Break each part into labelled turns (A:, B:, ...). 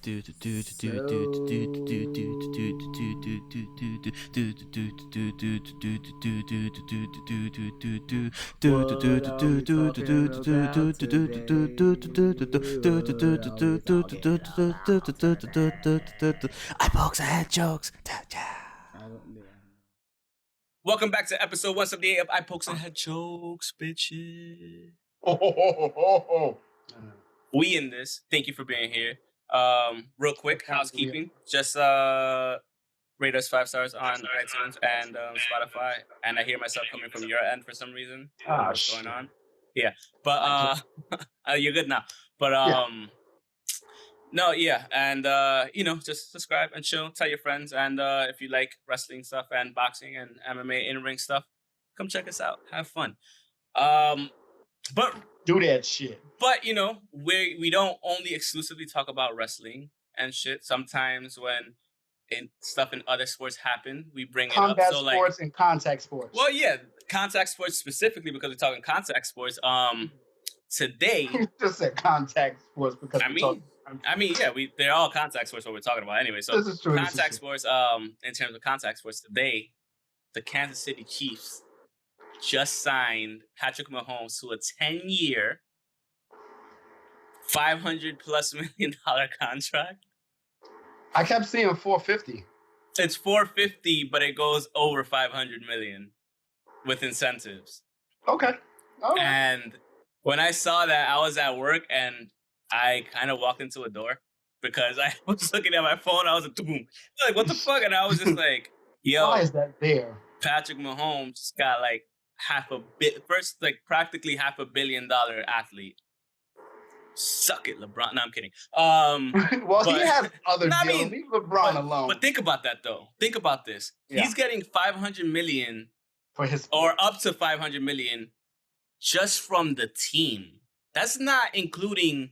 A: Eyepoke's head jokes.
B: Welcome back to episode 178 of Eye Pokes and Head Jokes, bitches. We in this. Thank you for being here. Real quick, housekeeping. Just rate us 5 stars on iTunes and Spotify. And I hear myself coming from your end for some reason. I don't know what's going on. Yeah, but you're good now. But no, yeah, and just subscribe and chill. Tell your friends, and if you like wrestling stuff and boxing and MMA in-ring stuff, come check us out. Have fun. But
C: do that shit.
B: But we don't only exclusively talk about wrestling and shit. Sometimes when stuff in other sports happen, we bring
C: combat
B: it up. So
C: sports and contact sports.
B: Well, yeah, contact sports specifically because we're talking contact sports. Today,
C: you just said contact sports because
B: they're all contact sports. What we're talking about anyway. So
C: this is true.
B: Contact sports. In terms of contact sports, today, the Kansas City Chiefs just signed Patrick Mahomes to a 10-year, $500+ million contract.
C: I kept seeing 450.
B: It's 450, but it goes over 500 million with incentives.
C: Okay.
B: And when I saw that, I was at work and I kind of walked into a door because I was looking at my phone. I was like, what the fuck? And I was just like, yo.
C: Why is that there?
B: Patrick Mahomes got like practically $500 million athlete. Suck it, LeBron. No, I'm kidding.
C: He has other deals. Leave LeBron alone.
B: But think about that, though. Think about this. Yeah. He's getting $500 million
C: for his
B: or up to $500 million just from the team. That's not including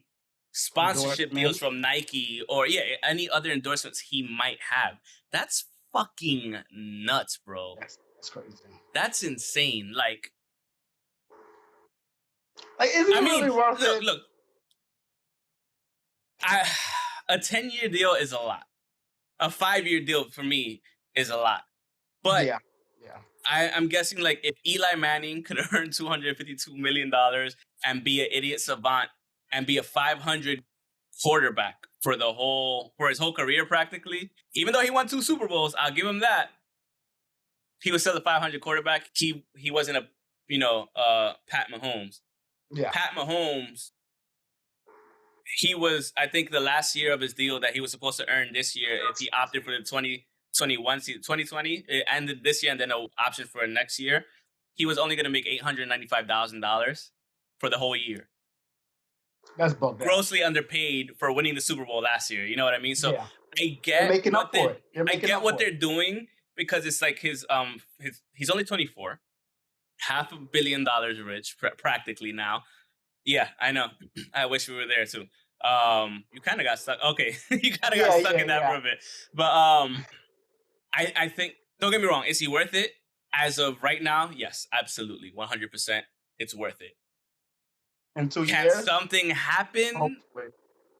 B: sponsorship deals from Nike or any other endorsements he might have. That's fucking nuts, bro.
C: That's crazy.
B: That's insane. Like
C: is it really worth it?
B: Look. A 10-year deal is a lot. A 5-year deal for me is a lot. But
C: yeah.
B: I'm guessing like if Eli Manning could earn $252 million and be an idiot savant and be a 500 quarterback for his whole career practically, even though he won 2 Super Bowls, I'll give him that. He was still a 500 quarterback. He wasn't Pat Mahomes.
C: Yeah.
B: Pat Mahomes. He was, I think, the last year of his deal that he was supposed to earn this year if he opted for the 2021 season, 2020, it ended this year and then an option for next year. He was only going to make $895,000 for the whole year.
C: That's bugged.
B: Grossly underpaid for winning the Super Bowl last year. You know what I mean? So I get what they're doing because it's like he's only 24, $500 million rich practically now. Yeah, I know. I wish we were there too. You kind of got stuck. Okay, you kind of got stuck in that for a bit. But I think, don't get me wrong, is he worth it? As of right now, yes, absolutely, 100%. It's worth it.
C: In 2 years?
B: Can something happen?
C: Hopefully.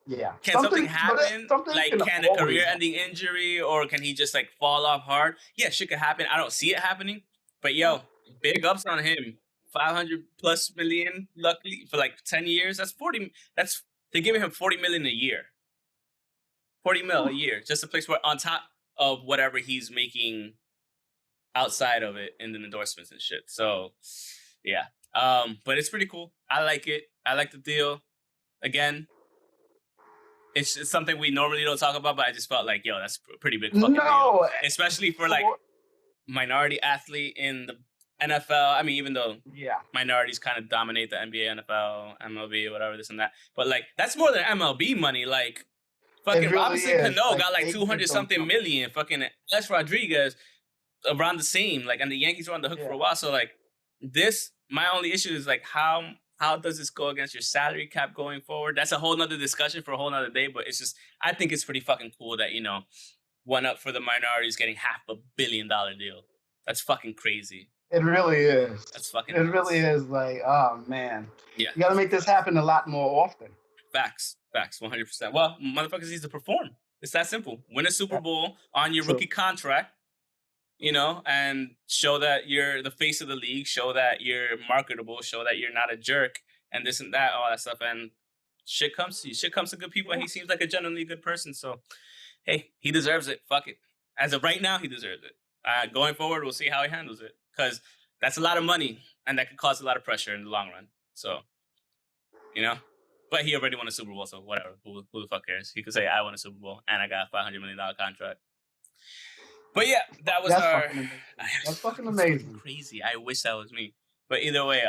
C: Yeah.
B: Can something happen? Can a career-ending injury, or can he just like fall off hard? Yeah, shit could happen. I don't see it happening. But big ups on him. $500+ million, luckily, for like 10 years. They're giving him $40 million a year. $40 million a year, just a place where on top of whatever he's making outside of it in the endorsements and shit. So, yeah. But it's pretty cool. I like it. I like the deal. Again, it's something we normally don't talk about, but I just felt like, that's a pretty big fucking deal. Especially for like minority athlete in the NFL. I mean, even though minorities kind of dominate the NBA, NFL, MLB, whatever, this and that. But like, that's more than MLB money. Like, fucking Robinson Cano got like 200-something million. Fucking Les Rodriguez around the same. Like, and the Yankees were on the hook for a while. So like, my only issue is like, how does this go against your salary cap going forward? That's a whole nother discussion for a whole nother day. But it's just, I think it's pretty fucking cool that, one up for the minorities getting $500 million deal. That's fucking crazy.
C: It really is.
B: That's fucking
C: nuts.
B: Really
C: is like, oh man.
B: Yeah.
C: You got to make this happen a lot more often.
B: Facts. Facts, 100%. Well, motherfuckers needs to perform. It's that simple. Win a Super Bowl on your rookie contract, you know, and show that you're the face of the league, show that you're marketable, show that you're not a jerk, and this and that, all that stuff. And shit comes to you. Shit comes to good people, and he seems like a genuinely good person. So, hey, he deserves it. Fuck it. As of right now, he deserves it. Going forward, we'll see how he handles it. Because that's a lot of money, and that could cause a lot of pressure in the long run. So, you know. But he already won a Super Bowl, so whatever. Who the fuck cares? He could say, I won a Super Bowl, and I got a $500 million contract. But yeah, that was
C: That's fucking amazing.
B: Crazy. I wish that was me. But either way,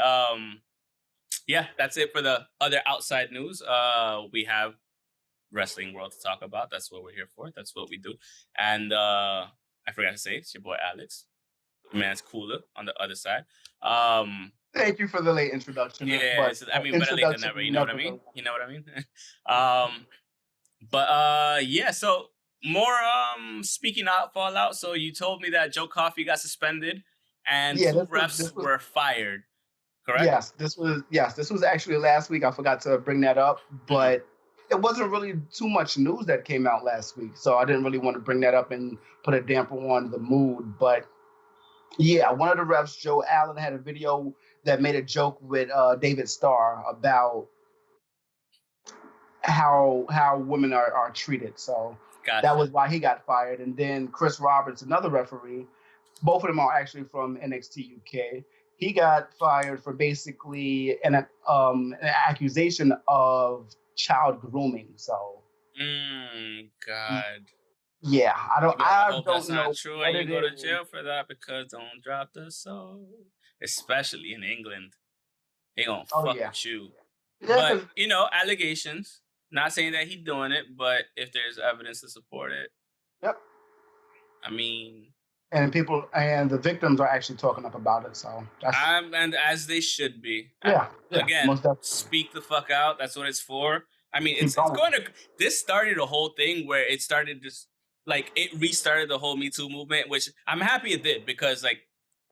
B: yeah, that's it for the other outside news. We have wrestling world to talk about. That's what we're here for. That's what we do. And I forgot to say, it's your boy Alex. Man's cooler on the other side.
C: Thank you for the late introduction.
B: Yeah, I mean, better late than never. You know what I mean? You know what I mean? Yeah. So more speaking out fallout. So you told me that Joe Coffey got suspended and two refs were fired. Correct?
C: This was actually last week. I forgot to bring that up, but it wasn't really too much news that came out last week, so I didn't really want to bring that up and put a damper on the mood. But yeah, one of the refs, Joe Allen, had a video that made a joke with David Starr about how women are treated. So that was why he got fired. And then Chris Roberts, another referee, both of them are actually from NXT UK. He got fired for basically an accusation of child grooming. So,
B: God.
C: Yeah, I don't
B: hope
C: know.
B: That's not true, and you go to jail for that because don't drop the soul. Especially in England, they gonna fuck with you. Yeah, but you know, allegations. Not saying that he's doing it, but if there's evidence to support it.
C: Yep.
B: I mean.
C: And people and the victims are actually talking up about it, so that's
B: and as they should be.
C: Yeah.
B: Again, speak the fuck out. That's what it's for. I mean, it's going to. This started a whole thing where it started just like it restarted the whole Me Too movement, which I'm happy it did because like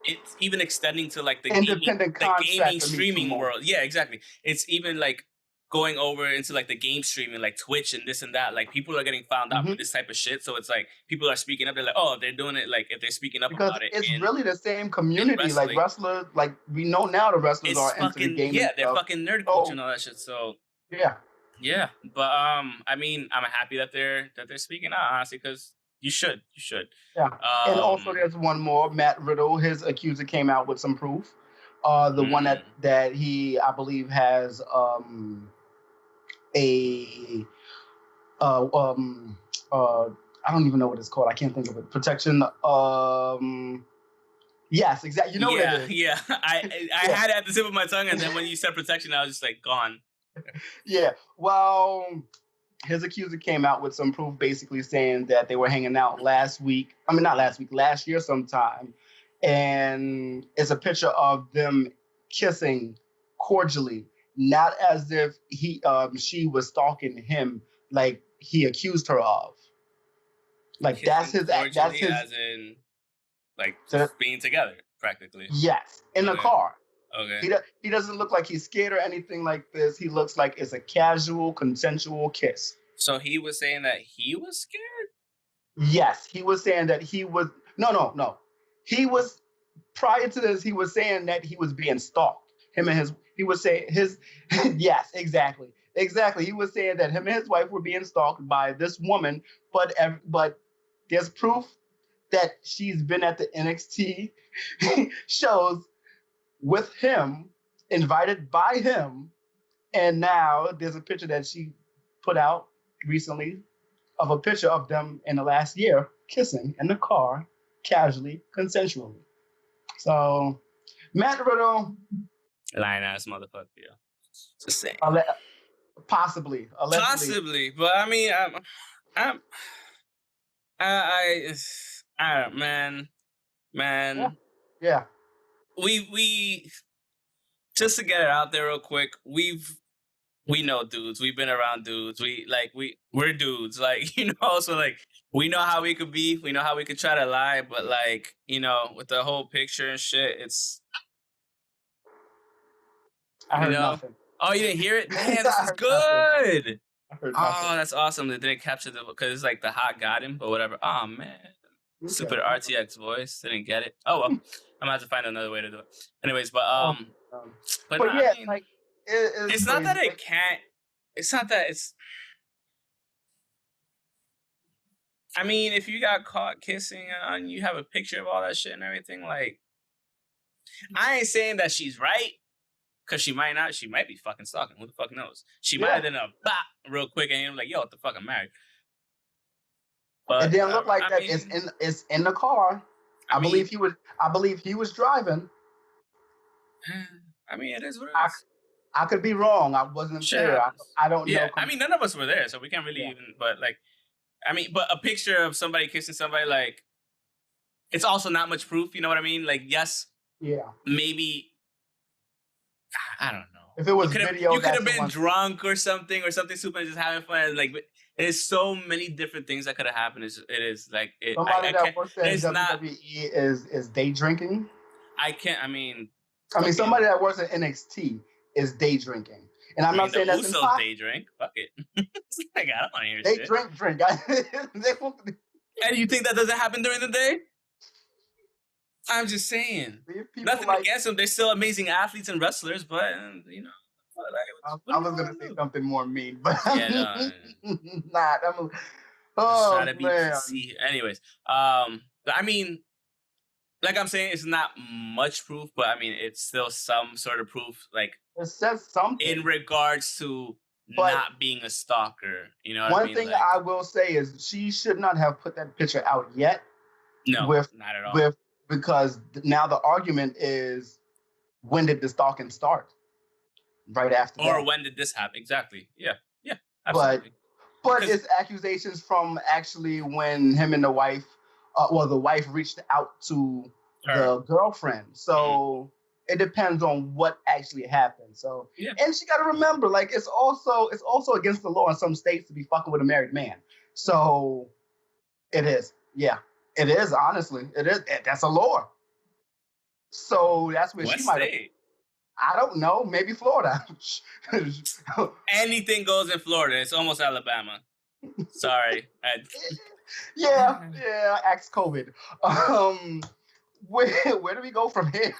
B: it's even extending to like the gaming streaming world. Yeah, exactly. It's even like going over into like the game streaming, like Twitch and this and that. Like people are getting found out for this type of shit. So it's like people are speaking up. They're like, oh, they're doing it. Like if they're speaking up about it,
C: it's really the same community. Like wrestlers, like we know now the wrestlers are into the game.
B: Yeah, they're fucking nerd culture and all that shit. So yeah. But I mean, I'm happy that they're speaking out honestly because you should.
C: Yeah. And also there's one more. Matt Riddle, his accuser came out with some proof. The one that he, I believe, has I don't even know what it's called. I can't think of it. Protection. Yes, exactly. You know what it is.
B: Yeah. I had it at the tip of my tongue, and then when you said protection, I was just like gone.
C: Yeah. Well, his accuser came out with some proof, basically saying that they were hanging out last year sometime, and it's a picture of them kissing cordially. Not as if she was stalking him like he accused her of. Like that's his as
B: in like being together practically.
C: Yes, in the car.
B: Okay.
C: He doesn't look like he's scared or anything like this. He looks like it's a casual, consensual kiss.
B: So he was saying that he was scared?
C: Yes, he was saying that he was no. He was prior to this, he was saying that he was being stalked. He was saying yes, exactly. He was saying that him and his wife were being stalked by this woman, but there's proof that she's been at the NXT shows with him, invited by him, and now there's a picture that she put out recently of a picture of them in the last year kissing in the car, casually, consensually. So, Matt Riddle,
B: lying ass motherfucker, yeah. Just saying.
C: Possibly,
B: but I mean, I don't, man.
C: Yeah.
B: We just to get it out there real quick. We know dudes. We've been around dudes. We're dudes. Like, you know, so like we know how we could be. We know how we could try to lie, but like, you know, with the whole picture and shit, it's.
C: I heard nothing.
B: Oh, you didn't hear it? Man, this is good. Oh, that's awesome. They didn't capture because it's like the hot got him, but whatever. Oh man, stupid RTX voice didn't get it. Oh well, I'm gonna have to find another way to do it. Anyways, but no,
C: yeah,
B: I mean,
C: like
B: it's not that it can't. It's not that it's. I mean, if you got caught kissing and you have a picture of all that shit and everything, like, I ain't saying that she's right. Because she might not. She might be fucking stalking. Who the fuck knows? She might have done a bop real quick and you're like, yo, what the fuck, I'm married. But
C: it didn't look like that. It's in the car. I believe he was driving.
B: I mean, it is what it is.
C: I could be wrong. I wasn't there. I don't know.
B: I mean, none of us were there, so we can't really even. But like, I mean, but a picture of somebody kissing somebody, like, it's also not much proof. You know what I mean? Like, yes. Yeah. Maybe. I don't know.
C: If it was video,
B: you could have been drunk or something super, just having fun. Like, there's so many different things that could have happened. It is like it.
C: Somebody that works at WWE is day drinking.
B: I can't. I mean,
C: somebody that works at NXT is day drinking, and I'm not saying that's
B: impossible. Day drink. Fuck it. Like, I don't want to hear shit.
C: They drink.
B: And you think that doesn't happen during the day? I'm just saying. Nothing against them. They're still amazing athletes and wrestlers, but, you know.
C: I was going to say something more mean, but
B: yeah,
C: not.
B: Oh, man. Anyways, but I mean, like I'm saying, it's not much proof, but I mean, it's still some sort of proof. Like,
C: it says something
B: in regards to not being a stalker. You know what I mean?
C: One thing I will say is she should not have put that picture out yet.
B: No, not at all.
C: Because now the argument is, when did the stalking start? Right after
B: or when did this happen? Exactly. Yeah, absolutely.
C: But it's accusations from actually when him and the wife, the wife reached out to the girlfriend. So it depends on what actually happened. So, and she got to remember, like, it's also against the law in some states to be fucking with a married man. So it is. Yeah. It is, honestly. It is. That's a law. So that's where she might have. I don't know. Maybe Florida.
B: Anything goes in Florida. It's almost Alabama. Sorry.
C: Yeah. Axe COVID. Where do we go from here?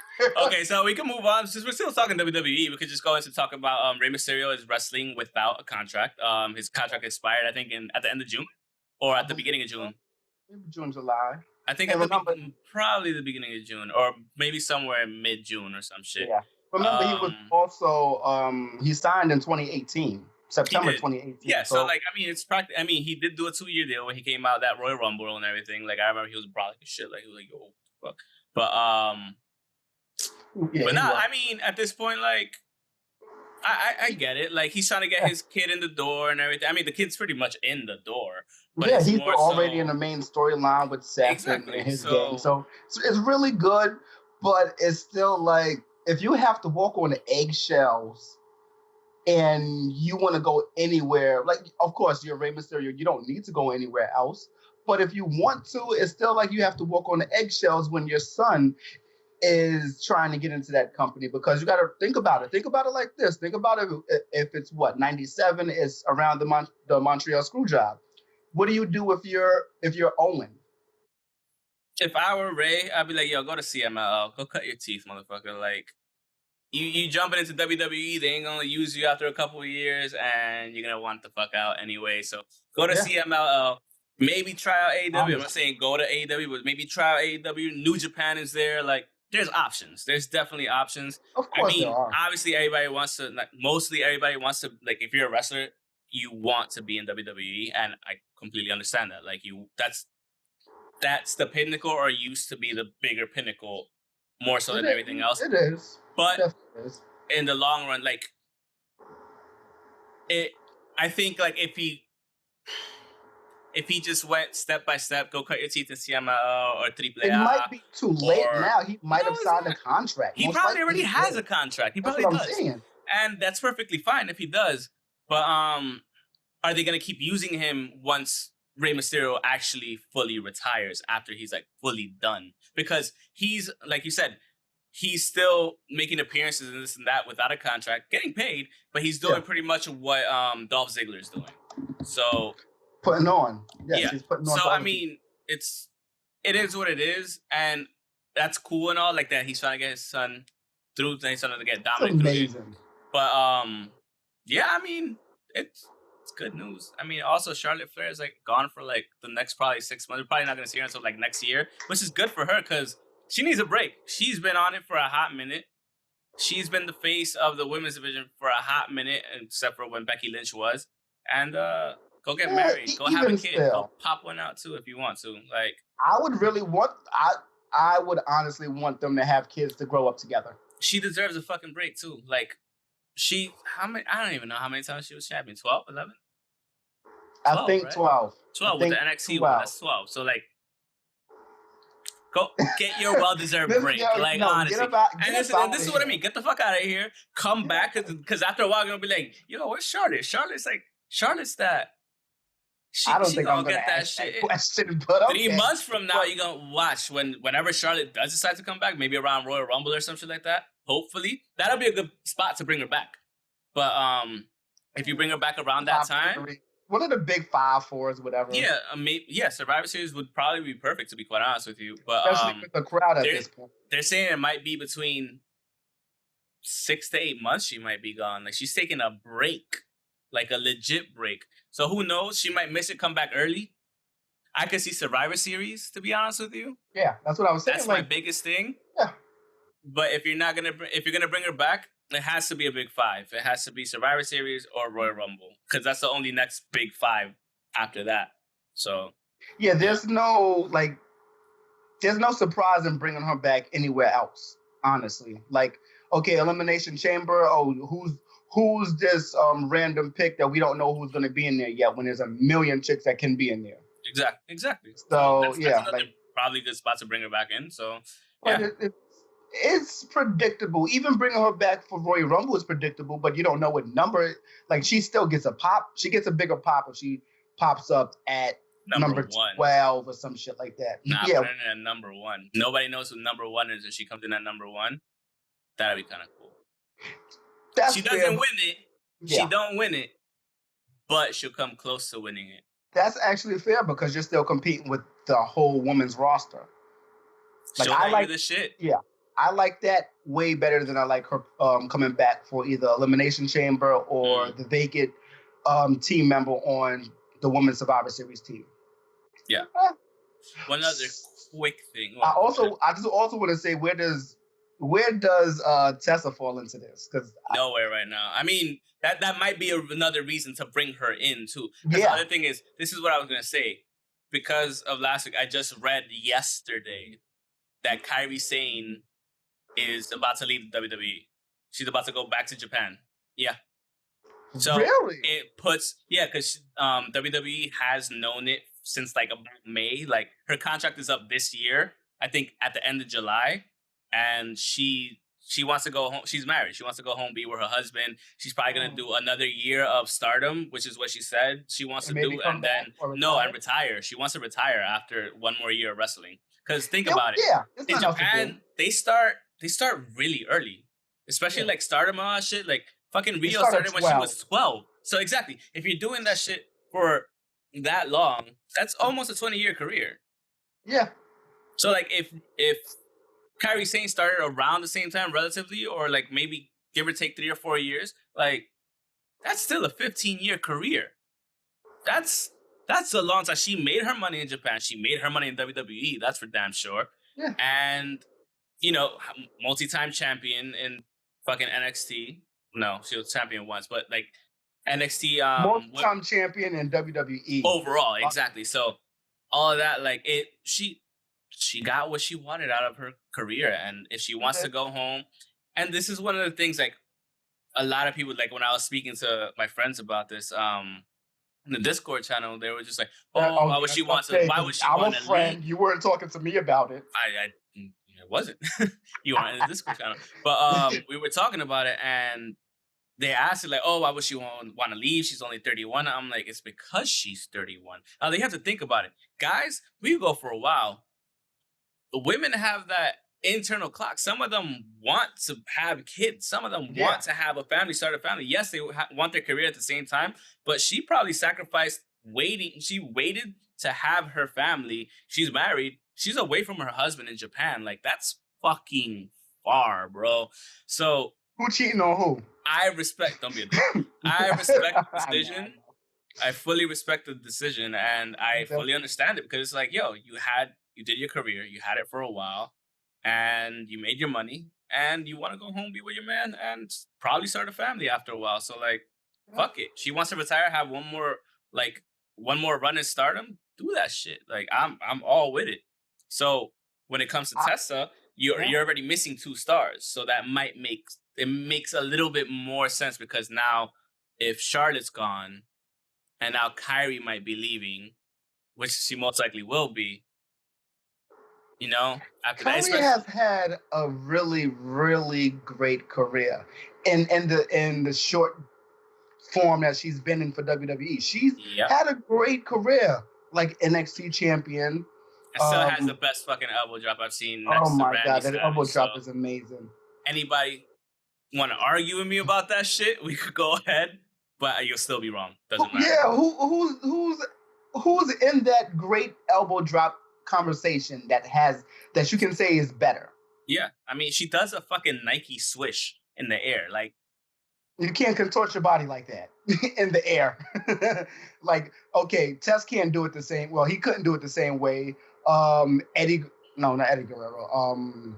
B: Okay, so we can move on. Since we're still talking WWE, we could just go into talk about Rey Mysterio is wrestling without a contract. His contract expired, I think, at the end of June or at the beginning of June.
C: Maybe June, July.
B: I think probably the beginning of June, or maybe somewhere in mid-June or some shit.
C: Yeah. Remember, he was also he signed in 2018, September 2018.
B: Yeah, so like, I mean, it's practically. I mean, he did do a 2-year deal when he came out that Royal Rumble and everything. Like, I remember he was brolic as shit. Like, he was like, yo, fuck. But but no, I mean, at this point, like, I get it. Like, he's trying to get his kid in the door and everything. I mean, the kid's pretty much in the door. But
C: he's already in the main storyline with Seth and his gang. So it's really good, but it's still like, if you have to walk on the eggshells and you want to go anywhere, like, of course, you're Rey Mysterio, you don't need to go anywhere else. But if you want to, it's still like you have to walk on the eggshells when your son is trying to get into that company, because you got to think about it. Think about it like this. Think about it if it's 97 is around the Montreal screw job. What do you do if you're Owen?
B: If I were Ray, I'd be like, yo, go to CMLL. Go cut your teeth, motherfucker. Like, you jumping into WWE, they ain't going to use you after a couple of years, and you're going to want the fuck out anyway. So go to CMLL. Maybe try out AEW. I'm not saying go to AEW, but maybe try out AEW. New Japan is there. Like, there's options. There's definitely options.
C: Of course there are.
B: Obviously, everybody wants to, like, mostly everybody wants to, like, if you're a wrestler, you want to be in WWE, and I completely understand that. Like, that's the pinnacle, or used to be the bigger pinnacle, more so than everything else.
C: It is.
B: But in the long run, like, I think, like, if he just went step by step, go cut your teeth in CMLL or AAA.
C: It might be too late now. He might have signed a contract.
B: He probably already has a contract. He probably does. And that's perfectly fine if he does. But are they going to keep using him once Rey Mysterio actually fully retires, after he's, like, fully done? Because he's, like you said, he's still making appearances and this and that without a contract, getting paid, but he's doing pretty much what Dolph Ziggler is doing. So
C: putting on. Yes,
B: yeah.
C: she's putting on.
B: So I mean, it is what it is, and that's cool and all. Like that, he's trying to get his son through. Then he's trying to get Dominic through it. But yeah, I mean, it's good news. I mean, also Charlotte Flair is like gone for like the next probably 6 months. We're probably not gonna see her until like next year, which is good for her because she needs a break. She's been on it for a hot minute. She's been the face of the women's division for a hot minute, except for when Becky Lynch was. And go get married. Go have a kid. Go pop one out too if you want to. Like
C: I would honestly want them to have kids to grow up together.
B: She deserves a fucking break too. Like I don't even know how many times she was champion. 12, 11?
C: 12, I think right? 12.
B: 12 with the NXT one. That's 12. So like go get your well-deserved break. Like, honestly. And this is what I mean. Get the fuck out of here. Come back. Because after a while, you're going to be like, yo, where's Charlotte? Charlotte's that.
C: I don't think I'm
B: going to
C: get that shit. Question,
B: but okay. 3 months from now, you're going to watch. Whenever Charlotte does decide to come back, maybe around Royal Rumble or something like that, hopefully, that'll be a good spot to bring her back. But if you bring her back around that time...
C: One of the big 5-4s, whatever.
B: Yeah, Survivor Series would probably be perfect, to be quite honest with you. But
C: especially with the crowd at this point.
B: They're saying it might be between 6 to 8 months she might be gone. Like, she's taking a break. Like, a legit break. So, who knows? She might miss it, come back early. I could see Survivor Series, to be honest with you.
C: Yeah, that's what I was saying.
B: That's my biggest thing.
C: Yeah.
B: But if you're gonna bring her back, it has to be a big 5. It has to be Survivor Series or Royal Rumble because that's the only next big 5 after that. So
C: yeah, there's no surprise in bringing her back anywhere else. Honestly, like okay, Elimination Chamber. Oh, who's this random pick that we don't know who's going to be in there yet? When there's a million chicks that can be in there.
B: Exactly.
C: So
B: that's another probably good spot to bring her back in. So yeah.
C: It's predictable. Even bringing her back for Royal Rumble is predictable, but you don't know what number. Like, she still gets a pop. She gets a bigger pop if she pops up at number 12 or some shit like that.
B: Nah, put her in at number 1. Nobody knows who number 1 is if she comes in at number 1. That'd be kind of cool. She doesn't win it. Yeah. She don't win it, but she'll come close to winning it.
C: That's actually fair because you're still competing with the whole women's roster.
B: Like, I like the shit.
C: Yeah. I like that way better than I like her coming back for either Elimination Chamber or the vacant team member on the Women's Survivor Series team.
B: Yeah. One other quick thing.
C: I just also want to say, where does Tessa fall into this? Because
B: nowhere right now. I mean, that might be another reason to bring her in too. Yeah. The other thing is, this is what I was gonna say. Because of last week, I just read yesterday that Kairi Sane is about to leave the WWE. She's about to go back to Japan. Yeah. So
C: really?
B: It puts because WWE has known it since like about May. Like, her contract is up this year, I think at the end of July, and she wants to go home. She's married. She wants to go home, be with her husband. She's probably gonna do another year of Stardom, which is what she said she wants to do, and then and retire. She wants to retire after one more year of wrestling. Because think about it.
C: Yeah,
B: in Japan, they start really early, especially like Stardom and shit. Like fucking Rio started when she was 12. So exactly, if you're doing that shit for that long, that's almost a 20-year career.
C: Yeah.
B: So like if Kairi Sane started around the same time, relatively, or like maybe give or take 3 or 4 years, like that's still a 15-year career. That's a long time. She made her money in Japan. She made her money in WWE. That's for damn sure.
C: Yeah.
B: And multi-time champion in fucking NXT. No, she was champion once, but like NXT.
C: Multi-time champion in WWE.
B: Overall, exactly. So all of that, like she got what she wanted out of her career, and if she wants to go home, and this is one of the things, like a lot of people, like when I was speaking to my friends about this, in the Discord channel, they were just like, why would she want to? Why would she want to? I'm a friend.
C: You weren't talking to me about it.
B: It wasn't. You weren't in the Discord channel, but we were talking about it, and they asked it like, why would she want to leave? She's only 31. I'm like, it's because she's 31. Now they have to think about it, guys. We go for a while. The women have that internal clock. Some of them want to have kids. Some of them want to have a family, start a family. Yes, they want their career at the same time, but she probably sacrificed waiting. She waited to have her family. She's married. She's away from her husband in Japan. Like, that's fucking far, bro. So
C: who cheating on who?
B: I respect. Don't be a dick. I respect the decision. I fully respect the decision, and I fully understand it, because it's like, yo, you did your career, you had it for a while, and you made your money, and you want to go home, be with your man, and probably start a family after a while. So, like, fuck it. She wants to retire, have one more run in stardom. Do that shit. Like, I'm all with it. So when it comes to Tessa, you're already missing 2 stars. So that makes a little bit more sense, because now if Charlotte's gone, and now Kairi might be leaving, which she most likely will be. You know, after
C: Kairi has had a really, really great career in the short form that she's been in for WWE. She's had a great career, like NXT champion.
B: And still has the best fucking elbow drop I've seen.
C: Oh my god, that elbow drop is amazing.
B: Anybody want to argue with me about that shit? We could go ahead, but you'll still be wrong. Doesn't matter.
C: Yeah, who's in that great elbow drop conversation that you can say is better?
B: Yeah, I mean, she does a fucking Nike swish in the air. Like,
C: you can't contort your body like that in the air. Like, okay, Tess can't do it the same. Well, he couldn't do it the same way. Not Eddie Guerrero.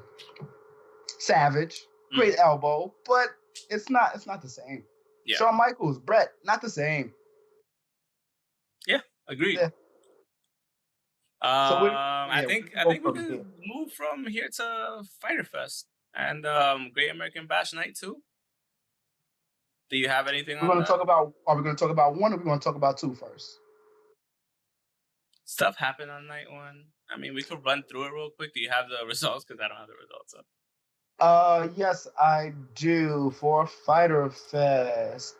C: Savage, great elbow, but it's not the same. Yeah. Shawn Michaels, Brett, not the same.
B: Yeah, agreed. Yeah. I think we can move from here to Fyter Fest and Great American Bash Night 2. Do you have anything on that?
C: Are we going to talk about 1, or are we going to talk about 2 first?
B: Stuff happened on night 1. I mean, we could run through it real quick. Do you have the results? Because I don't have the results up.
C: Yes, I do. For Fyter Fest,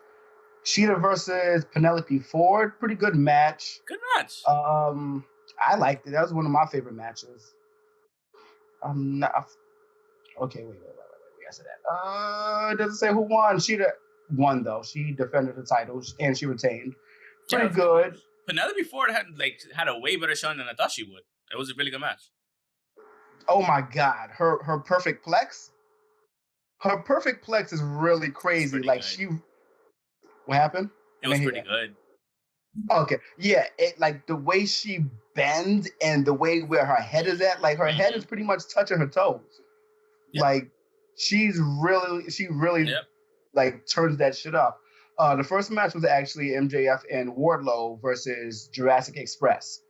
C: Sheeta versus Penelope Ford. Pretty good match.
B: Good match.
C: I liked it. That was one of my favorite matches. Okay, wait. We answer that. It doesn't say who won. Sheeta won, though. She defended the title and she retained. Pretty good.
B: Penelope Ford had a way better showing than I thought she would. It was a really good match.
C: Oh my god, her perfect plex. Her perfect plex is really crazy. Like good. What happened?
B: It was pretty good.
C: Okay, yeah, like the way she bends and the way where her head is at, like her head is pretty much touching her toes. Yep. Like she really like turns that shit up. The first match was actually MJF and Wardlow versus Jurassic Express.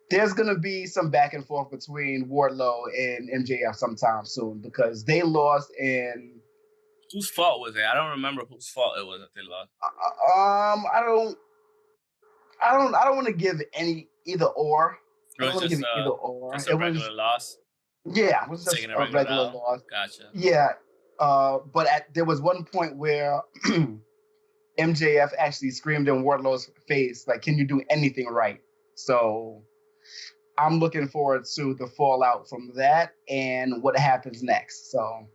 C: There's going to be some back and forth between Wardlow and MJF sometime soon, because they lost in...
B: Whose fault was it? I don't remember whose fault it was that they lost.
C: I don't want to give either or.
B: It was just a regular loss?
C: Yeah, it was just a regular loss.
B: Gotcha.
C: Yeah, but there was one point where MJF actually screamed in Wardlow's face, like, "Can you do anything right?" So I'm looking forward to the fallout from that and what happens next. So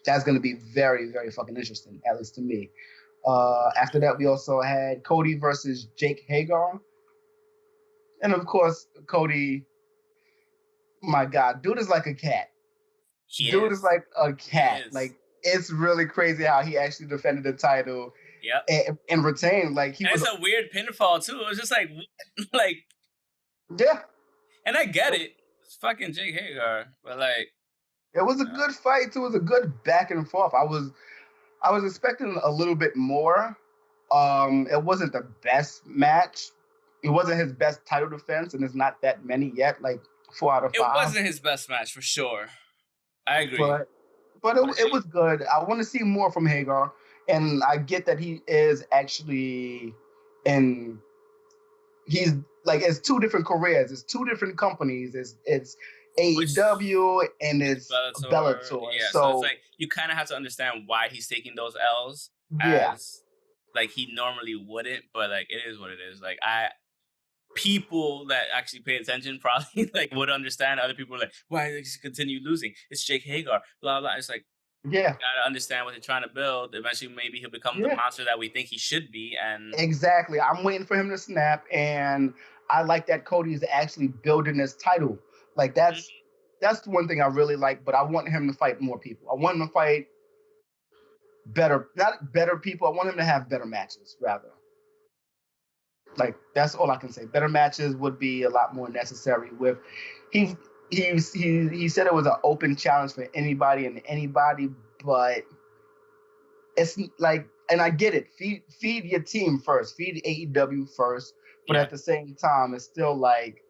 C: that's going to be very, very fucking interesting, at least to me. After that, we also had Cody versus Jake Hagar. And of course, Cody, my God, dude is like a cat. Dude is like a cat. Like, it's really crazy how he actually defended the title and retained. Like,
B: it's a weird pinfall, too. It was just like,
C: yeah.
B: And I get it. It's fucking Jake Hagar. But, like,
C: it was a good fight, too. It was a good back and forth. I was expecting a little bit more. It wasn't the best match. It wasn't his best title defense, and there's not that many yet, like 4 out of 5.
B: It wasn't his best match, for sure. I agree.
C: But it was good. I want to see more from Hagar, and I get that he is actually he's like, it's 2 different careers. It's 2 different companies. It's AEW and it's Bellator.
B: Yeah, so it's like you kind of have to understand why he's taking those L's. As like he normally wouldn't, but like it is what it is. Like people that actually pay attention probably like would understand. Other people are like, why does he continue losing? It's Jake Hagar, blah blah. It's like,
C: yeah,
B: gotta understand what they're trying to build. Eventually, maybe he'll become the monster that we think he should be. And
C: exactly, I'm waiting for him to snap, and I like that Cody is actually building this title. Like that's the one thing I really like. But I want him to fight more people. I want him to fight better, not better people. I want him to have better matches, rather. Like that's all I can say. Better matches would be a lot more necessary. With he said it was an open challenge for anybody and anybody, but it's like, and I get it. Feed your team first. Feed AEW first, but at the same time, it's still like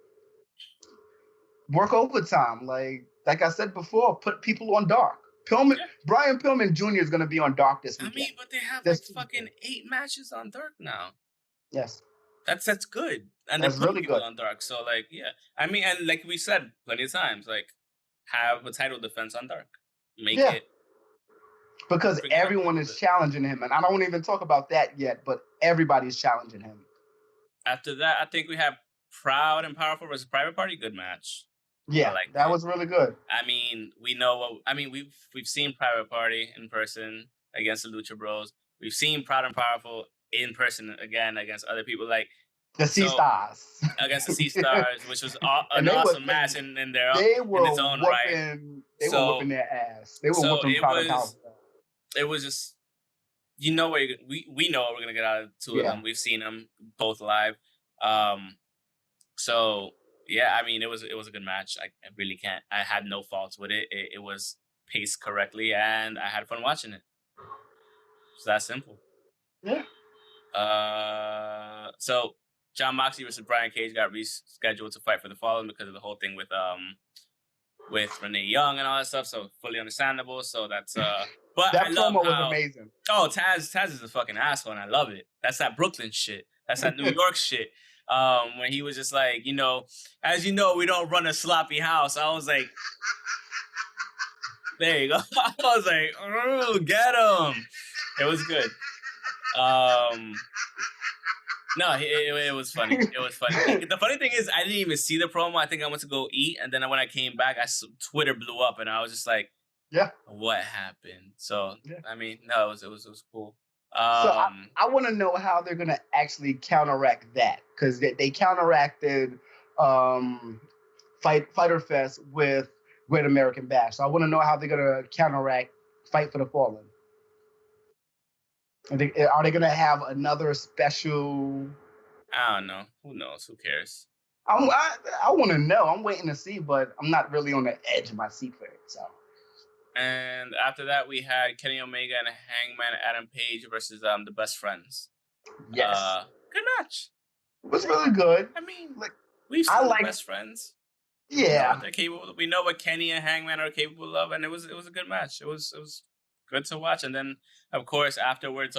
C: work overtime. Like I said before, put people on Dark. Brian Pillman Jr. is going to be on Dark this weekend.
B: I mean, but they have like fucking 8 matches on Dark now.
C: Yes.
B: That's good. And
C: that's
B: they're putting
C: really
B: people
C: good
B: on Dark. So, like, yeah. I mean, and like we said plenty of times, like, have a title defense on Dark. Make it.
C: Because everyone is challenging him. And I don't even talk about that yet, but everybody's challenging him.
B: After that, I think we have Proud and Powerful versus Private Party. Good match.
C: Yeah, that was really good.
B: I mean, we know we've seen Private Party in person against the Lucha Bros. We've seen Proud and Powerful in person again against other people, like
C: the Sea Stars.
B: Against the Sea Stars, which was an awesome match in its own right.
C: They were whooping their ass. They were whooping Proud and Powerful.
B: It was just, we know what we're gonna get out of two of them. We've seen them both live. So yeah, I mean, it was a good match. I really can't. I had no faults with it. It was paced correctly, and I had fun watching it. It's that simple.
C: Yeah.
B: So Jon Moxley versus Brian Cage got rescheduled to fight for the Fallen because of the whole thing with Renee Young and all that stuff. So fully understandable. So that's but
C: that promo was amazing.
B: Oh, Taz is a fucking asshole, and I love it. That's that Brooklyn shit. That's that New York shit. When he was just like, as you know, we don't run a sloppy house. I was like, there you go. I was like, oh, get him. It was good. No, it was funny. It was funny. The funny thing is, I didn't even see the promo. I think I went to go eat, and then when I came back, Twitter blew up, and I was just like,
C: yeah,
B: what happened? So I mean, no, it was cool.
C: So I want to know how they're gonna actually counteract that, because they counteracted Fyter Fest with Great American Bash. So I want to know how they're gonna counteract Fight for the Fallen. Are they gonna have another special?
B: I don't know. Who knows? Who cares?
C: I want to know. I'm waiting to see, but I'm not really on the edge of my seat for it. So.
B: And after that, we had Kenny Omega and Hangman Adam Page versus the Best Friends.
C: Yes.
B: Good match.
C: It was really good.
B: I mean, we've seen the Best Friends.
C: Yeah.
B: They're capable. We know what Kenny and Hangman are capable of, and it was a good match. It was good to watch. And then, of course, afterwards,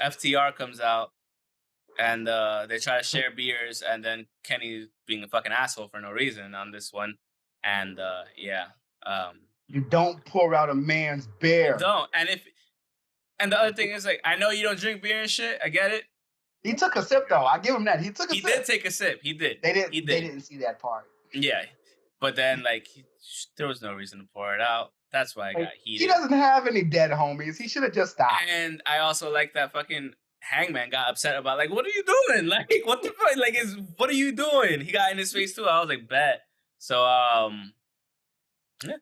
B: FTR comes out, and they try to share beers, and then Kenny being a fucking asshole for no reason on this one. And
C: you don't pour out a man's beer.
B: You don't. And the other thing is, like, I know you don't drink beer and shit. I get it.
C: He took a sip though. I give him that. He took a sip.
B: He did take a sip. He did.
C: They didn't see that part.
B: Yeah, but then like there was no reason to pour it out. That's why I got heated.
C: He doesn't have any dead homies. He should have just stopped.
B: And I also like that fucking Hangman got upset about, like, what are you doing? Like, what the fuck? Like, what are you doing? He got in his face too. I was like, bet. So, yeah.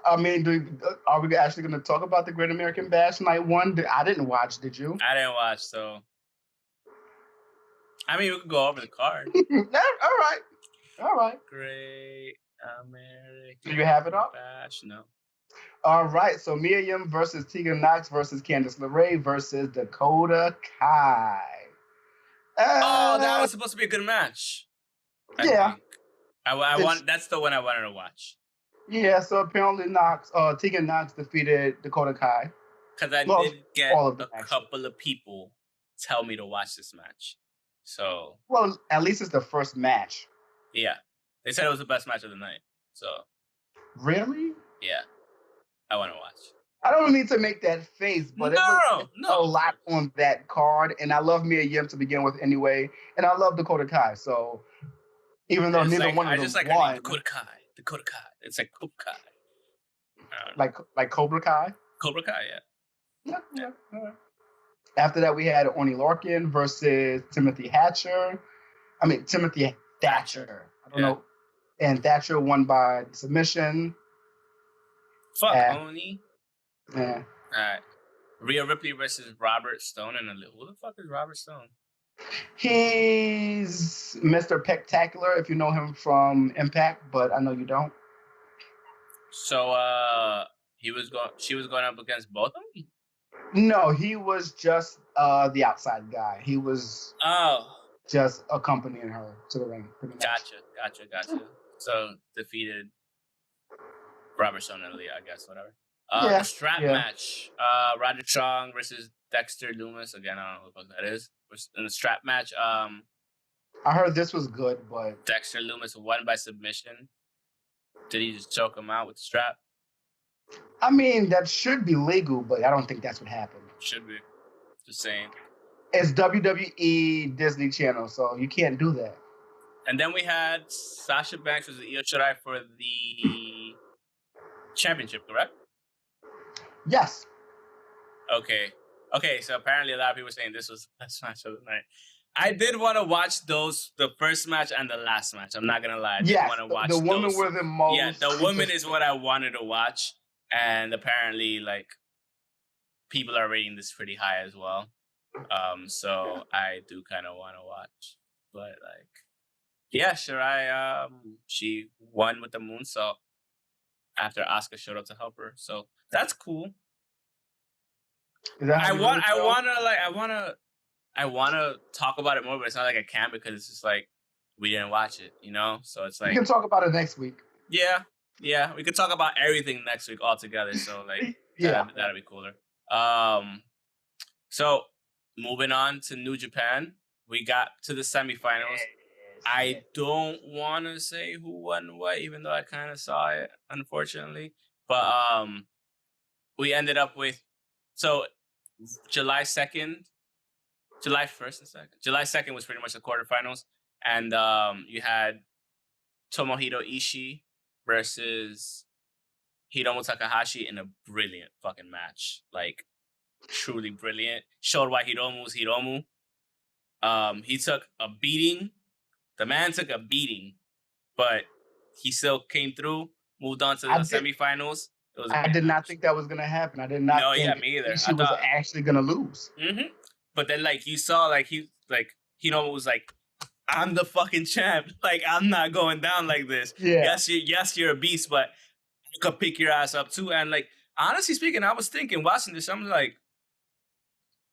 C: I mean, are we actually going to talk about the Great American Bash Night 1? I didn't watch. Did you?
B: I didn't watch, so. I mean, we could go over the card.
C: All right.
B: Great American
C: Do you have it up?
B: Bash? No.
C: All right, so Mia Yim versus Tegan Knox versus Candice LeRae versus Dakota Kai.
B: That was supposed to be a good match. I want. That's the one I wanted to watch.
C: Yeah, so apparently Tegan Knox defeated Dakota Kai.
B: Because I did get a couple of people tell me to watch this match. So.
C: Well, at least it's the first match.
B: Yeah, they said it was the best match of the night. So.
C: Really?
B: Yeah. I want to watch.
C: I don't need to make that face, but it was a lot on that card, and I love Mia Yim to begin with anyway, and I love Dakota Kai. So even though neither one of them won,
B: Dakota Kai. It's like Cobra Kai.
C: Like Cobra Kai.
B: Cobra Kai,
C: yeah. After that, we had Oni Lorcan versus Timothy Thatcher. I don't know. And Thatcher won by submission.
B: Fuck Oni.
C: Yeah.
B: All right. Rhea Ripley versus Robert Stone. Who the fuck is Robert Stone?
C: He's Mr. Spectacular, if you know him from Impact, but I know you don't.
B: So she was going up against both of them?
C: No, he was just the outside guy. He was just accompanying her to the ring.
B: Gotcha. So defeated Robert Stone and Leah, I guess, whatever. The strap match. Roger Strong versus Dexter Lumis. Again, I don't know what that is. In the strap match, I
C: heard this was good, but
B: Dexter Lumis won by submission. Did he just choke him out with the strap?
C: I mean, that should be legal, but I don't think that's what happened.
B: Should be. Just saying.
C: It's WWE Disney Channel, so you can't do that.
B: And then we had Sasha Banks versus Io Shirai for the championship, correct?
C: Yes.
B: Okay, so apparently a lot of people were saying this was the best match of the night. I did want to watch the first match and the last match. I'm not going to lie. I did want to watch
C: the women were the most...
B: Yeah, the women is what I wanted to watch. And apparently, like, people are rating this pretty high as well. So I do kind of want to watch. But, like, yeah, Shirai, she won with the moonsault after Asuka showed up to help her. So that's cool. I want to talk about it more, but it's not like I can because it's just like we didn't watch it, you know? So it's like
C: we can talk about it next week.
B: Yeah, we could talk about everything next week all together. So like that'll be cooler. So moving on to New Japan, we got to the semifinals. I don't want to say who won what, even though I kind of saw it, unfortunately. But we ended up with July 1st and 2nd. July 2nd was pretty much the quarterfinals. And you had Tomohiro Ishii versus Hiromu Takahashi in a brilliant fucking match. Like, truly brilliant. Showed why Hiromu's Hiromu. He took a beating. The man took a beating, but he still came through, moved on to the semifinals.
C: I did not think that was going to happen. I did not think
B: me either.
C: She was actually going to lose.
B: Mm-hmm. But then, like, you saw, like, Hiromu was like, I'm the fucking champ. Like, I'm not going down like this.
C: Yeah.
B: Yes, you're a beast, but you could pick your ass up too. And, like, honestly speaking, I was thinking, watching this, I'm like,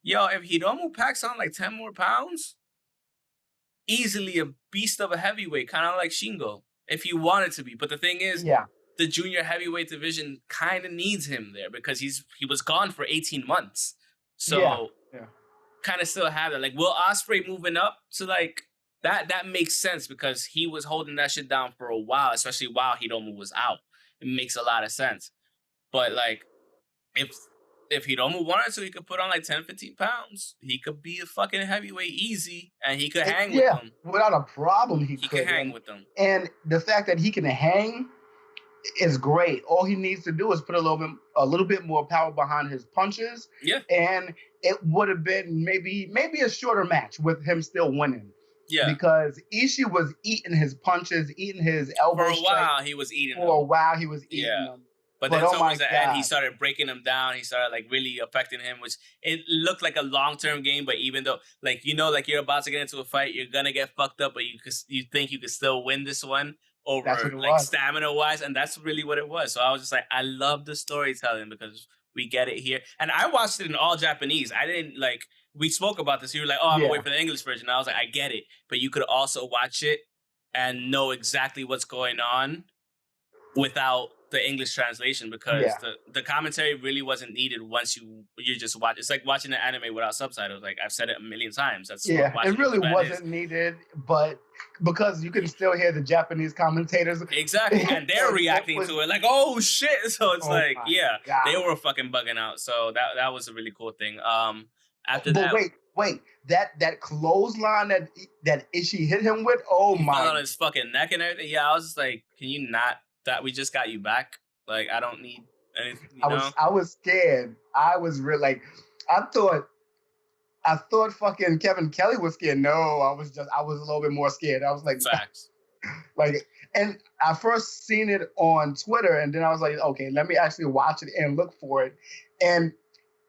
B: yo, if Hiromu packs on, like, 10 more pounds, easily a beast of a heavyweight, kind of like Shingo, if he wanted to be. But the thing is, the junior heavyweight division kind of needs him there because he was gone for 18 months. So kind of still have that. Like, Will Ospreay moving up to, like, that makes sense because he was holding that shit down for a while, especially while Hiromu was out. It makes a lot of sense. But, like, if Hiromu wanted to, he could put on, like, 10, 15 pounds. He could be a fucking heavyweight easy, and he could hang with them.
C: Without a problem, he could
B: hang with them.
C: And the fact that he can hang is great. All he needs to do is put a little bit more power behind his punches.
B: Yeah.
C: And it would have been maybe a shorter match with him still winning.
B: Yeah.
C: Because Ishii was eating his punches, eating his elbows.
B: For a while, he was eating them.
C: But
B: then towards the end, he started breaking them down. He started, like, really affecting him, which it looked like a long-term game. But even though, like, you know, like, you're about to get into a fight, you're going to get fucked up, but you think you could still win this one over, like, stamina-wise. And that's really what it was. So I was just like, I love the storytelling because we get it here. And I watched it in all Japanese. I didn't, like, we spoke about this. You were like, I'm going to wait for the English version. And I was like, I get it. But you could also watch it and know exactly what's going on without the English translation because the commentary really wasn't needed once you just watch. It's like watching an anime without subtitles. Like I've said it a million times. That's
C: it really wasn't needed, but because you can still hear the Japanese commentators.
B: Exactly, and they're reacting to it like, oh shit. So it's God. They were fucking bugging out. So that was a really cool thing. After that,
C: wait, that clothesline that Ishii hit him with, oh my!
B: Fell on his fucking neck and everything. Yeah, I was just like, can you not? That we just got you back. Like I don't need anything.
C: I was scared. I was real like, I thought fucking Kevin Kelly was scared. No, I was a little bit more scared. I was like,
B: facts.
C: Like, and I first seen it on Twitter, and then I was like, okay, let me actually watch it and look for it, and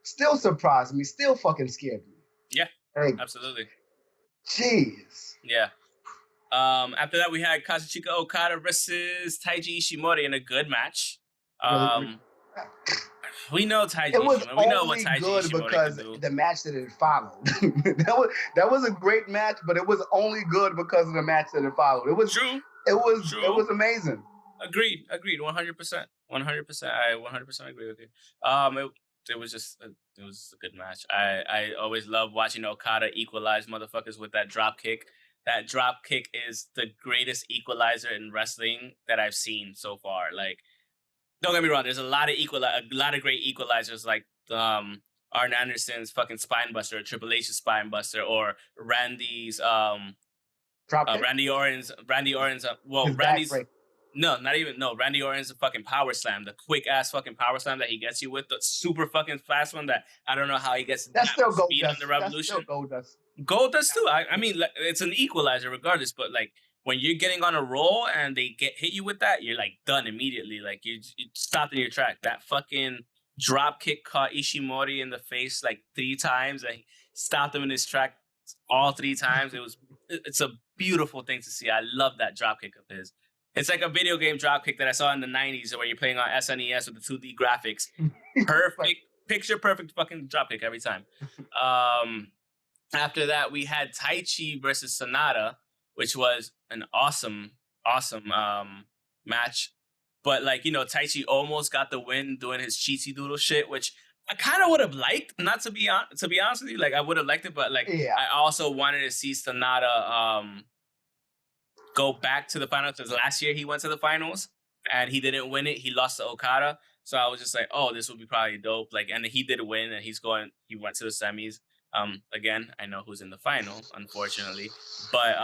C: still surprised me, still fucking scared me.
B: Yeah,
C: like,
B: absolutely.
C: Jeez.
B: Yeah. After that, we had Kazuchika Okada versus Taiji Ishimori in a good match. We know Taiji Ishimori. We know what Taiji
C: good
B: Ishimori
C: because
B: can do.
C: The match that it followed. that was a great match, but it was only good because of the match that it followed. It was
B: true.
C: It was amazing.
B: Agreed. 100%. 100%. I 100% agree with you. It was a good match. I always love watching Okada equalize motherfuckers with that drop kick. That drop kick is the greatest equalizer in wrestling that I've seen so far. Like, don't get me wrong. There's a lot of great equalizers, like Arn Anderson's fucking spine buster, or Triple H's spine buster, or Randy's Randy Orton's Randy Orton's fucking power slam, the quick ass fucking power slam that he gets you with, the super fucking fast one that I don't know how he gets
C: that still
B: speed on the Revolution.
C: That's still Goldust.
B: Goldust too. I mean, like, it's an equalizer regardless, but like when you're getting on a roll and they hit you with that, you're like done immediately. Like you stopped in your track. That fucking drop kick caught Ishimori in the face like 3 times, and he stopped him in his track all 3 times. It's a beautiful thing to see. I love that drop kick of his. It's like a video game drop kick that I saw in the 90s where you're playing on SNES with the 2D graphics. Perfect, picture perfect fucking drop kick every time. After that, we had Taichi versus Sonata, which was an awesome match. But like, you know, Taichi almost got the win doing his cheatsy doodle shit, which I kind of would have liked. Not to be honest with you, like I would have liked it, but like I also wanted to see Sonata go back to the finals, because last year he went to the finals and he didn't win it. He lost to Okada. So I was just like, oh, this would be probably dope. Like, and he did win, and he went to the semis. Again, I know who's in the final, unfortunately, but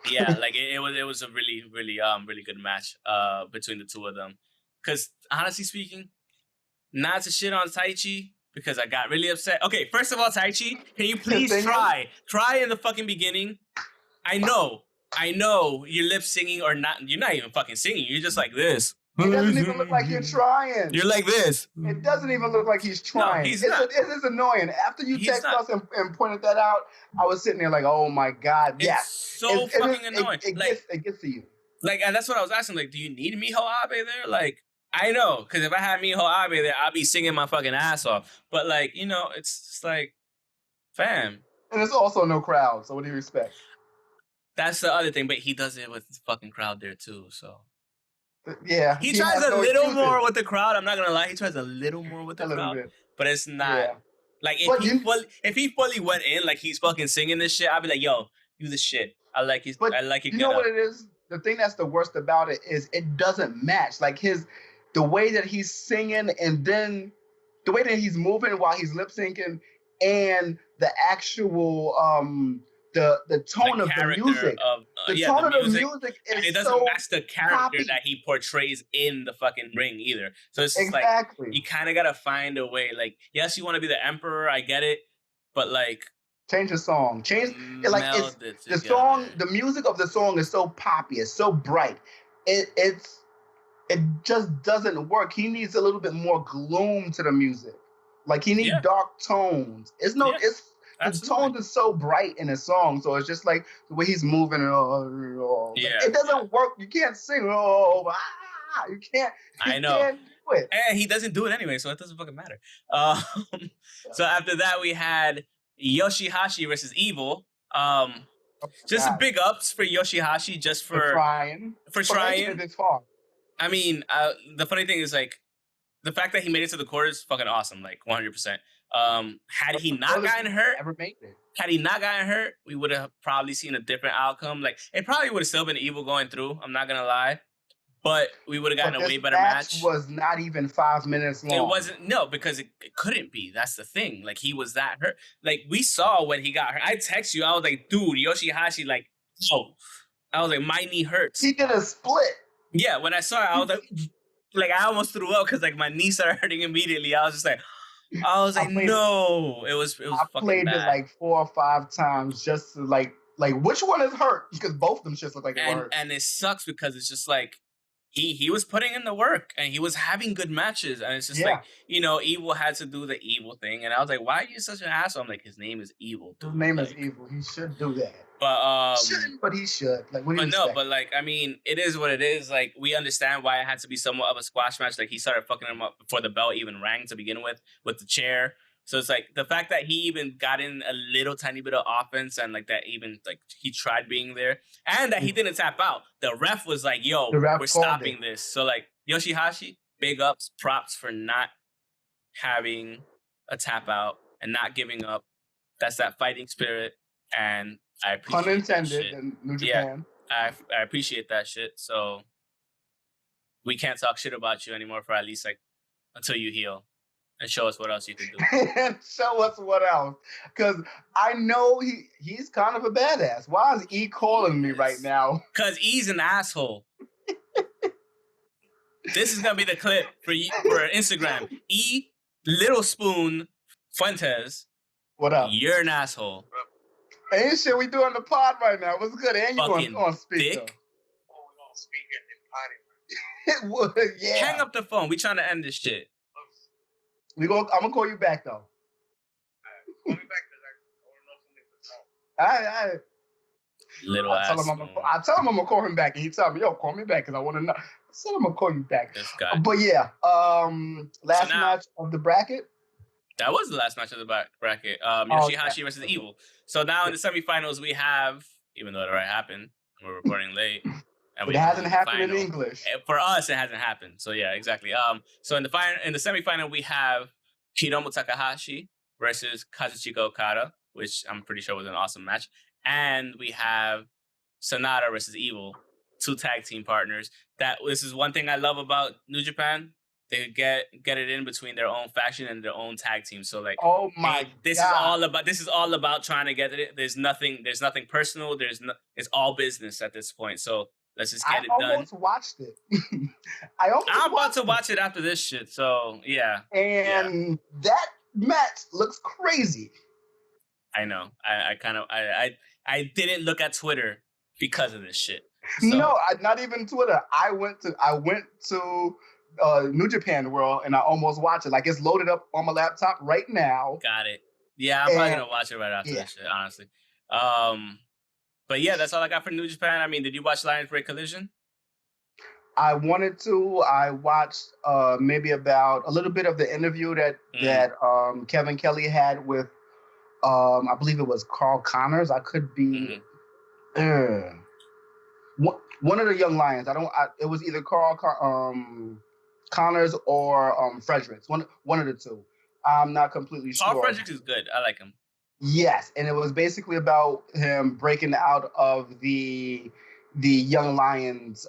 B: yeah, like it was a really, really, really good match between the two of them. Because honestly speaking, not to shit on Taichi, because I got really upset. Okay, first of all, Taichi, can you please try in the fucking beginning? I know you're lip singing or not. You're not even fucking singing. You're just like this.
C: It doesn't even look like you're trying.
B: You're like this.
C: It doesn't even look like he's trying.
B: No, he's not.
C: It is annoying. After you text us and pointed that out, I was sitting there like, oh my God,
B: yes. It's fucking annoying.
C: It gets to you.
B: Like, and that's what I was asking. Like, do you need Miho Abe there? Like, I know, because if I had Miho Abe there, I'd be singing my fucking ass off. But like, you know, it's just like, fam.
C: And there's also no crowd, so what do you expect?
B: That's the other thing, but he does it with the fucking crowd there too, so.
C: Yeah.
B: He tries a little more with the crowd. I'm not going to lie. He tries a little more with the crowd. But it's not. Yeah. Like, if he fully went in, like he's fucking singing this shit, I'd be like, yo, you the shit. I like you.
C: You know what it is? The thing that's the worst about it is it doesn't match. Like the way that he's singing, and then the way that he's moving while he's lip syncing, and the actual the tone of the music. The tone of the music is
B: and it doesn't match the character that he portrays in the fucking ring either. So it's just like you kind of gotta find a way. Like, yes, you want to be the emperor, I get it, but like
C: change the song. The song. The music of the song is so poppy. It's so bright. It just doesn't work. He needs a little bit more gloom to the music. Like he needs dark tones. The tone is so bright in a song, so it's just like the way he's moving. It doesn't work. You can't sing. You can't.
B: I know.
C: Can't do it.
B: And he doesn't do it anyway, so it doesn't fucking matter. So after that, we had Yoshihashi versus Evil. Just big ups for Yoshihashi, just for trying.
C: This far.
B: I mean, the funny thing is like the fact that he made it to the quarters is fucking awesome, like 100%. Had he not gotten hurt, we would have probably seen a different outcome. Like it probably would have still been Evil going through. I'm not gonna lie, but we would have gotten a way better match.
C: Was not even 5 minutes long.
B: It wasn't because it couldn't be. That's the thing. Like he was that hurt. Like we saw when he got hurt. I text you. I was like, dude, Yoshihashi, like, oh, I was like, my knee hurts.
C: He did a split.
B: Yeah, when I saw it, I was like I almost threw up because like my knee started hurting immediately. I was like, no. It was
C: I
B: fucking
C: played
B: bad.
C: It like 4 or 5 times just to like which one is hurt? Because both of them shits look like they were hurt.
B: And it sucks because it's just like he was putting in the work and he was having good matches. And it's just like, Evil had to do the Evil thing. And I was like, why are you such an asshole? I'm like, his name is Evil. Dude.
C: His name is Evil. He should do that.
B: But
C: shouldn't, but he should. Like, what do you
B: expect? But like, I mean, it is what it is. Like, we understand why it had to be somewhat of a squash match. Like, he started fucking him up before the bell even rang to begin with the chair. So it's like the fact that he even got in a little tiny bit of offense and like that even like he tried being there and that he didn't tap out. The ref was like, yo, we're stopping this. So like Yoshihashi, big ups, props for not having a tap out and not giving up. That's that fighting spirit. And I appreciate
C: pun intended in New Japan.
B: Yeah, I appreciate that shit. So we can't talk shit about you anymore for at least like until you heal. And show us what else you can do.
C: And show us what else. Because I know he's kind of a badass. Why is E calling me right now?
B: Because E's an asshole. This is going to be the clip for Instagram. E, Little Spoon, Fuentes.
C: What up?
B: You're an asshole.
C: Ain't shit we doing the pod right now. What's good? And you on speaker.
B: Dick.
A: Oh, we on speaker and then potty.
C: Yeah.
B: Hang up the phone. We trying to end this shit.
C: I'm gonna call you back though.
A: Call me back because I want to know something.
C: All right.
B: Little ass.
C: I tell him I'm gonna call him back, and he tell me, "Yo, call me back because I want to know." I said I'm gonna call you back.
B: This guy.
C: But yeah, last match of the bracket.
B: That was the last match of the bracket. Yoshihashi versus Evil. So now in the semifinals we have, even though it already happened, we're recording late. And
C: it hasn't happened in English.
B: For us, it hasn't happened. So yeah, exactly. So in the semifinal, we have Hiromu Takahashi versus Kazuchika Okada, which I'm pretty sure was an awesome match, and we have Sonata versus Evil, 2 tag team partners. This is one thing I love about New Japan. They get it in between their own faction and their own tag team. So like,
C: oh my,
B: this is all about trying to get it. There's nothing personal. It's all business at this point. So. Let's just get it done.
C: I almost watched it.
B: I'm about to watch it after this shit. So yeah.
C: And that match looks crazy.
B: I know. I didn't look at Twitter because of this shit. So.
C: No, not even Twitter. I went to New Japan World and I almost watched it. Like it's loaded up on my laptop right now.
B: Got it. Yeah, I'm probably gonna watch it right after this shit. Honestly. But yeah, that's all I got for New Japan. I mean, did you watch Lions Break Collision?
C: I wanted to. I watched maybe about a little bit of the interview that Kevin Kelly had with I believe it was Carl Connors. I could be one of the young Lions. It was either Carl Connors or Fredericks. One of the two. I'm not completely sure.
B: Carl Fredericks is good. I like him.
C: Yes, and it was basically about him breaking out of the Young Lions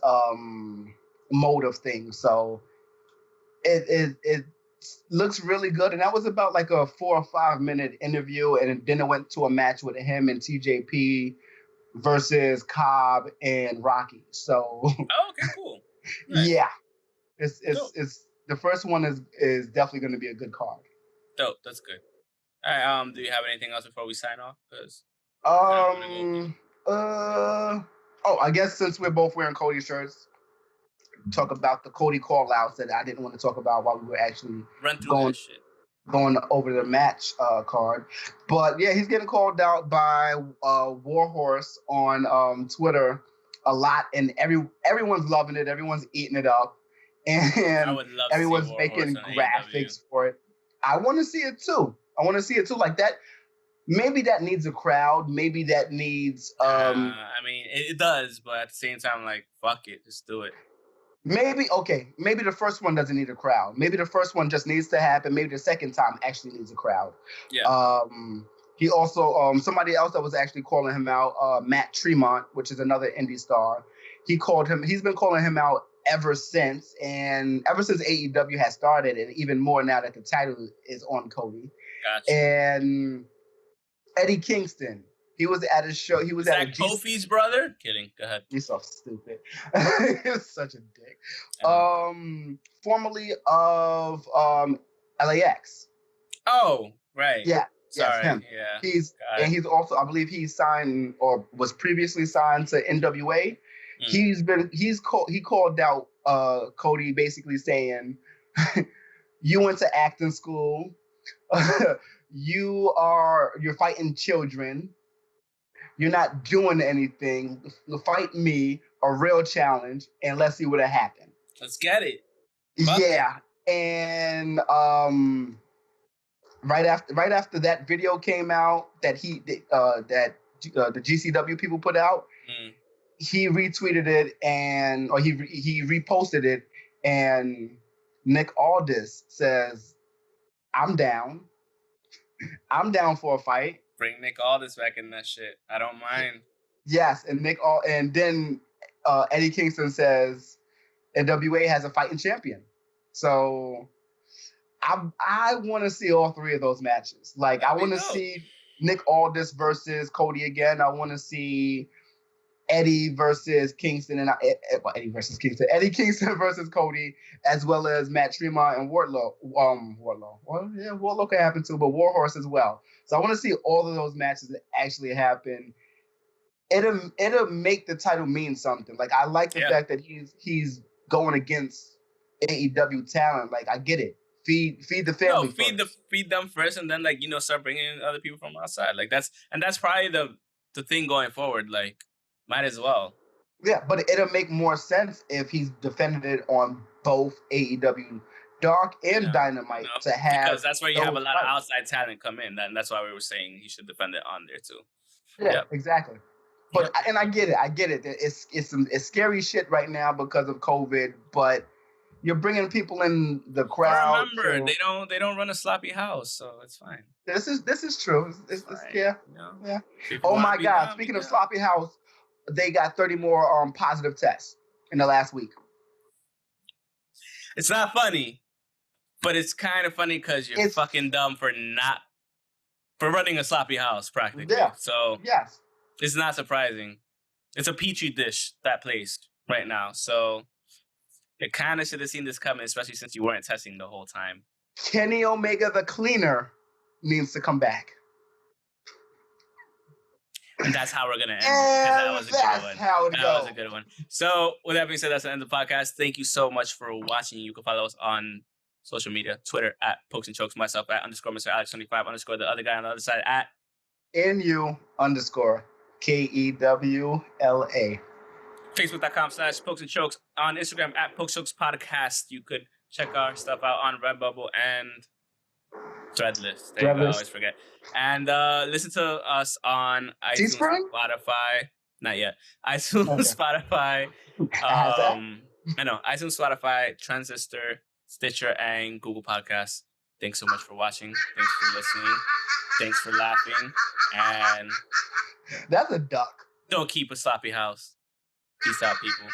C: mode of things. So it looks really good, and that was about like a 4 or 5 minute interview, and then it went to a match with him and TJP versus G.A.B and Rocky. So
B: okay, cool. Nice.
C: Yeah, it's the first one is definitely going to be a good card.
B: Dope, that's good. All right, do you have anything else before we sign off?
C: I guess since we're both wearing Cody shirts, talk about the Cody call-outs that I didn't want to talk about while we were actually going over the match card. But yeah, he's getting called out by Warhorse on Twitter a lot, and everyone's loving it. Everyone's eating it up, and everyone's making graphics for it. I want to see it too. Like that. Maybe that needs a crowd. Maybe that needs.
B: I mean, it does, but at the same time, like, fuck it, just do it.
C: Maybe the first one doesn't need a crowd. Maybe the first one just needs to happen. Maybe the second time actually needs a crowd.
B: Yeah.
C: He also somebody else that was actually calling him out, Matt Tremont, which is another indie star. He's been calling him out ever since AEW has started, and even more now that the title is on Cody.
B: Gotcha.
C: And Eddie Kingston, he was at a show. He was at
B: that Kofi's brother? Kidding. Go ahead.
C: He's so stupid. He's such a dick. Formerly of LAX.
B: Oh, right.
C: Yeah.
B: Sorry.
C: Yes, him.
B: Yeah.
C: He's also, I believe, he's signed or was previously signed to NWA. He called out Cody, basically saying, "You went to acting school. You're fighting children. You're not doing anything. Fight me, a real challenge, and let's see what happened."
B: Let's get it.
C: Yeah, and right after that video came out that the GCW people put out, he retweeted it or he reposted it, and Nick Aldis says, "I'm down. I'm down for a fight.
B: Bring Nick Aldis back in that shit. I don't mind."
C: Yes, and then Eddie Kingston says NWA has a fighting champion. So I want to see all three of those matches. Like, I want to see Nick Aldis versus Cody again. I want to see Eddie versus Kingston Eddie Kingston versus Cody, as well as Matt Tremont and Wardlow. Wardlow can happen too, but Warhorse as well. So I want to see all of those matches that actually happen. It'll make the title mean something. Like, I like the fact that he's going against AEW talent. Like, I get it. Feed the family.
B: Feed them first, and then start bringing in other people from outside. Like, that's probably the thing going forward. Like, might as well.
C: Yeah, but it'll make more sense if he's defended it on both AEW Dark and Dynamite to have,
B: because that's where you have a lot of outside talent come in, and that's why we were saying he should defend it on there too.
C: Yeah, exactly. But and I get it. It's scary shit right now because of COVID, but you're bringing people in the crowd.
B: But remember, they don't run a sloppy house, so it's fine.
C: This is true. It's yeah.
B: People
C: oh my God! Speaking of sloppy house, they got 30 more positive tests in the last week.
B: It's not funny, but it's kind of funny because you're fucking dumb for running a sloppy house practically.
C: Yeah.
B: So
C: yes,
B: it's not surprising. It's a petri dish, that place right now. So you kind of should have seen this coming, especially since you weren't testing the whole time.
C: Kenny Omega the Cleaner needs to come back.
B: And that's how we're going to end it. That was a good one. That was a good one. So, with that being said, that's the end of the podcast. Thank you so much for watching. You can follow us on social media, Twitter at Pokes and Chokes, myself at _Mr. Alex25 _ the other guy on the other side at
C: NU _ KEWLA.
B: Facebook.com/Pokes and Chokes. On Instagram at Pokes Chokes Podcast. You could check our stuff out on Redbubble and Threadless. There you go, I always forget. And listen to us on iTunes, Spotify. Not yet. iTunes, Spotify. I know. iTunes, Spotify, Transistor, Stitcher, and Google Podcasts. Thanks so much for watching. Thanks for listening. Thanks for laughing. And
C: that's a duck.
B: Don't keep a sloppy house. Peace out, people.